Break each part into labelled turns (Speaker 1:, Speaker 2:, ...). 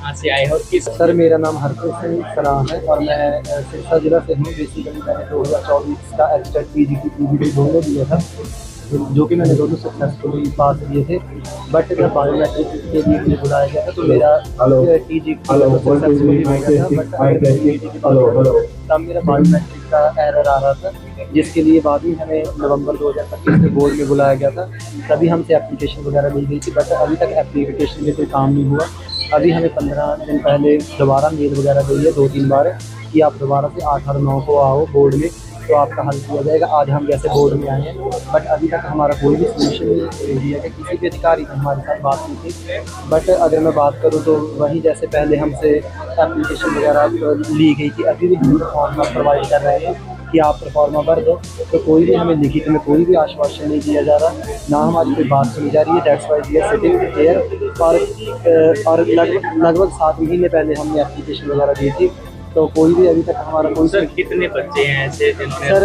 Speaker 1: कहाँ से आए हो, किस।
Speaker 2: सर मेरा नाम हरप्रीत सिंह सरान है और मैं सिरसा जिला से हूँ। बेसिकली मैंने 2024 का एचटेट पीजीटी पीजीटी दोनों दिया था, जो कि मैंने दोनों सक्सेसफुली पास किए थे। बट जब बायोमेट्रिक के लिए मुझे बुलाया गया था तो मेरा टीजी सक्सेसफुली हो गया था, बट तब मेरा बायोमेट्रिक का एरर आ रहा था, जिसके लिए बाद में हमें नवंबर 2025 में बोर्ड में बुलाया गया था। तभी हमसे एप्लीकेशन वगैरह ली गई थी, बट अभी तक एप्लीकेशन में कोई काम नहीं हुआ। अभी हमें 15 दिन पहले दोबारा मेल वगैरह गई है 2-3 बार कि आप दोबारा से 8 और 9 को आओ बोर्ड में, तो आपका हल किया जाएगा। आज हम जैसे बोर्ड में आए हैं, बट अभी तक हमारा कोई भी सोल्यूशन नहीं दिया है। किसी भी अधिकारी ने हमारे साथ बात की थी, बट अगर मैं बात करूँ तो वही जैसे पहले हमसे एप्लीकेशन वगैरह ली गई थी, अभी भी हम फॉर्मा प्रोवाइड कर रहे हैं कि आप प्रोफार्मा भर दो, तो कोई भी हमें लिखित में कोई भी आश्वासन नहीं दिया जा रहा, ना हमारी कोई बात सुनी जा रही है। That's why we are sitting here. और लगभग 7 महीने पहले हमने एप्लीकेशन वगैरह दी थी, तो कोई भी अभी तक हमारा कोई।
Speaker 1: सर कितने बच्चे हैं ऐसे
Speaker 2: सर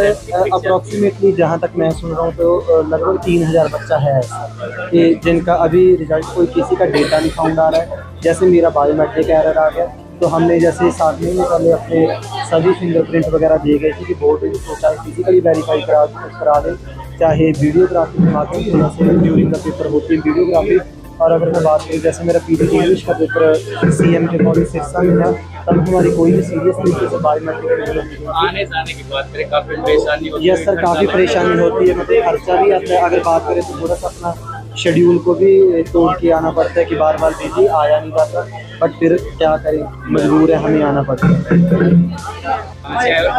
Speaker 2: अप्रॉक्सीमेटली जहाँ तक मैं सुन रहा हूँ तो लगभग 3000 बच्चा है ऐसा कि जिनका अभी रिजल्ट कोई किसी का डेटा नहीं फाउंड आ रहा है। जैसे मेरा बायोमेट्रिक एरर आ गया, तो हमने जैसे 7 महीने पहले अपने सभी फिंगरप्रिंट वगैरह दिए गए थे कि बोर्ड में चाहे फिजिकली वेरीफाई करा दें, चाहे वीडियोग्राफी के माध्यम से, जैसे ड्यूरिंग द पेपर होती है वीडियोग्राफी। और अगर मैं बात करूँ जैसे मेरा पीजीटी इंग्लिश का पेपर सीएम के कॉलेज सिरसा में था, तब हमारी कोई भी सीरियस तरीके से बायोमेट्रिक
Speaker 1: आने जाने की बात करें, काफी परेशानी होती है।
Speaker 2: यस सर, काफ़ी परेशानी होती है, मतलब खर्चा भी आता है। अगर बात करें तो थोड़ा सा अपना शेड्यूल को भी तोड़ के आना पड़ता है कि बार बार बिजी आया नहीं जाता, बट फिर क्या करें, मजबूर है, हमें आना पड़ता है।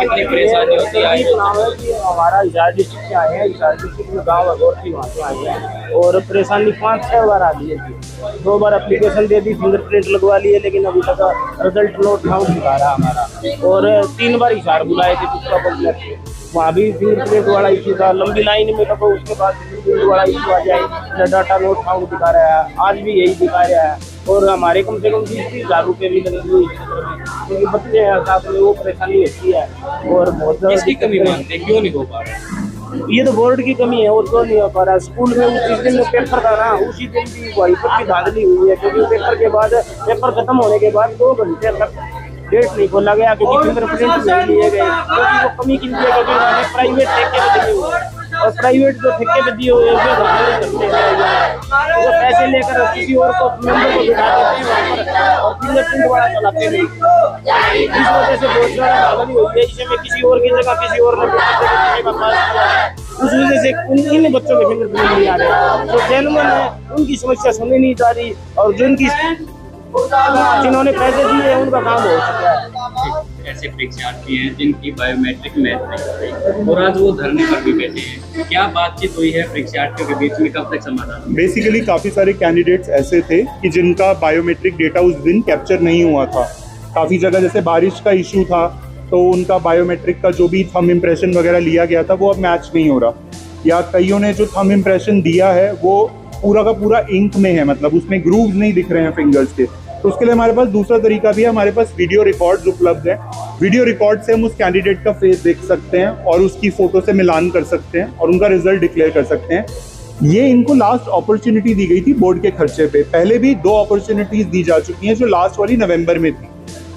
Speaker 1: कितनी परेशानी होती है?
Speaker 3: हमारा हिसार डिस्ट्रिक्ट से आए हैं, हिसार डिस्ट्रिक्ट में गाँव अगौर थी, वहाँ से आए हैं और परेशानी 5-6 बार आ गई है। 2 बार एप्लीकेशन दे दी, फिंगरप्रिंट लगवा लिए, लेकिन अभी तक रिजल्ट नोट फाउंड दिखा रहा हमारा। और 3 बार हिसार बुलाए थे दूसरा कॉम्प्लेक्स में, वहाँ भी फिंगरप्रिंट वाला इश्यू था। लंबी लाइन में तो उसके बाद फिंगरप्रिंट वाला इश्यू आ जाए, डाटा नोट फाउंड दिखा रहा है, आज भी यही दिखा रहा है। और हमारे कम से कम 30,000 रुपये भी लगे हुए, क्योंकि बच्चे हैं साथ में, वो परेशानी होती है। और बहुत
Speaker 1: इसकी कमी मानते हैं, क्यों नहीं हो पा रहा?
Speaker 3: ये तो बोर्ड की कमी है और क्यों नहीं हो पा रहा। स्कूल में जिस दिन पेपर था ना, उसी दिन भी वाइपर की धांधली हुई है, क्योंकि पेपर के बाद, पेपर खत्म होने के बाद 2 घंटे तक डेट नहीं खोला गया, क्योंकि फिंगरप्रिंट नहीं लिए गए। क्योंकि वो कमी किन दिया, क्योंकि उन्होंने प्राइवेट ठेके पे दिए हुए हैं, और प्राइवेट जो ठेके पे दिए हुए हैं वो पैसे लेकर किसी और को मेंबर को बिठा देते हैं वहाँ पर, और फिंगरप्रिंट वाला चलाते नहीं। इस वजह से बहुत सारा धांधली हुई है। इसे में किसी और की जगह किसी और ने उस वजह से इन बच्चों के फिंगरप्रिंट नहीं आ रहे। जो जेन्युइन है उनकी समस्या सुनी नहीं जा रही, और जिन्होंने पैसे दिए उनका काम हो चुका है।
Speaker 1: ऐसे परीक्षार्थी हैं जिनकी बायोमेट्रिक मैच नहीं हुई और आज वो धरने पर भी बैठे हैं, क्या बातचीत हुई है परीक्षार्थियों के बीच में, कब तक समाधान?
Speaker 4: बेसिकली काफ़ी सारे कैंडिडेट्स ऐसे थे कि जिनका बायोमेट्रिक डेटा उस दिन कैप्चर नहीं हुआ था। काफ़ी जगह जैसे बारिश का इशू था, तो उनका बायोमेट्रिक का जो भी थंब इम्प्रेशन वगैरह लिया गया था वो अब मैच नहीं हो रहा, या कईयों ने जो थंब इम्प्रेशन दिया है वो पूरा का पूरा इंक में है, मतलब उसमें ग्रूव्स नहीं दिख रहे हैं फिंगर्स के। तो उसके लिए हमारे पास दूसरा तरीका भी है, हमारे पास वीडियो रिकॉर्ड्स उपलब्ध हैं। वीडियो रिकॉर्ड से हम उस कैंडिडेट का फेस देख सकते हैं और उसकी फ़ोटो से मिलान कर सकते हैं और उनका रिजल्ट डिक्लेयर कर सकते हैं। ये इनको लास्ट अपॉर्चुनिटी दी गई थी बोर्ड के खर्चे पे। पहले भी 2 अपॉर्चुनिटीज दी जा चुकी हैं, जो लास्ट वाली नवंबर में थी,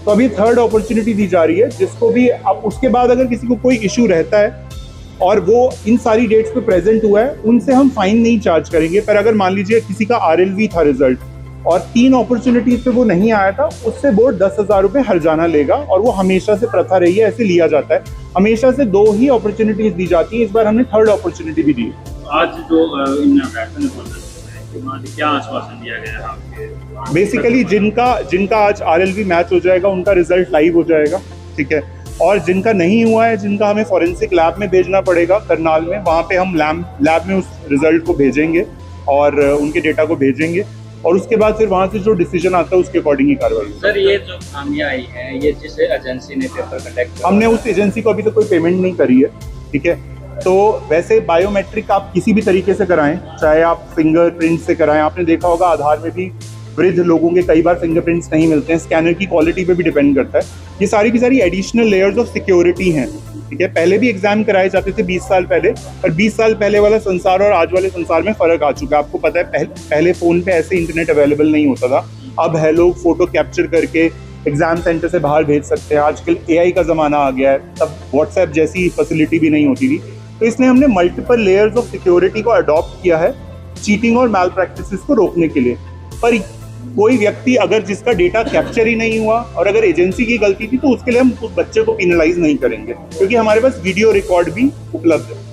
Speaker 4: तो अभी 3rd अपॉर्चुनिटी दी जा रही है, जिसको भी अब उसके बाद अगर किसी को कोई इशू रहता है और वो इन सारी डेट्स पे प्रेजेंट हुआ है, उनसे हम फाइन नहीं चार्ज करेंगे। पर अगर मान लीजिए किसी का RLV था रिजल्ट और 3 अपॉर्चुनिटीज पे वो नहीं आया था, उससे बोर्ड 10,000 रुपये हर्जाना लेगा, और वो हमेशा से प्रथा रही है, ऐसे लिया जाता है। हमेशा से 2 ही अपॉर्चुनिटीज दी जाती है, इस बार हमने 3rd अपॉर्चुनिटी भी दी।
Speaker 1: आज जो क्या आश्वासन दिया गया है?
Speaker 4: बेसिकली जिनका आज RLV मैच हो जाएगा उनका रिजल्ट लाइव हो जाएगा, ठीक है। और जिनका नहीं हुआ है, जिनका हमें फॉरेंसिक लैब में भेजना पड़ेगा करनाल में, वहाँ पे हम लैब में उस रिजल्ट को भेजेंगे और उनके डेटा को भेजेंगे, और उसके बाद फिर वहाँ से जो डिसीजन आता है उसके अकॉर्डिंग ही कार्रवाई।
Speaker 1: सर ये जो खामियां आई हैं, ये जिस एजेंसी ने पेपर कंडक्ट,
Speaker 4: हमने उस एजेंसी को अभी तक कोई पेमेंट नहीं करी है, ठीक है। तो वैसे बायोमेट्रिक आप किसी भी तरीके से कराएं, चाहे आप फिंगरप्रिंट से कराएं, आपने देखा होगा आधार में भी वृद्ध लोगों के कई बार फिंगरप्रिंट्स नहीं मिलते हैं, स्कैनर की क्वालिटी पे भी डिपेंड करता है। ये सारी की सारी एडिशनल लेयर्स ऑफ सिक्योरिटी हैं, ठीक है। पहले भी एग्जाम कराए जाते थे 20 साल पहले, पर 20 साल पहले वाला संसार और आज वाले संसार में फ़र्क आ चुका है। आपको पता है पहले फ़ोन पे ऐसे इंटरनेट अवेलेबल नहीं होता था, अब है लोग फोटो कैप्चर करके एग्जाम सेंटर से बाहर भेज सकते हैं। आजकल AI का ज़माना आ गया है, तब व्हाट्सएप जैसी फैसिलिटी भी नहीं होती थी। तो इसलिए हमने मल्टीपल लेयर्स ऑफ सिक्योरिटी को अडॉप्ट किया है चीटिंग और मैल प्रैक्टिसेस को रोकने के लिए। पर कोई व्यक्ति अगर जिसका डेटा कैप्चर ही नहीं हुआ और अगर एजेंसी की गलती थी तो उसके लिए हम उस बच्चे को पिनलाइज नहीं करेंगे, क्योंकि हमारे पास वीडियो रिकॉर्ड भी उपलब्ध है।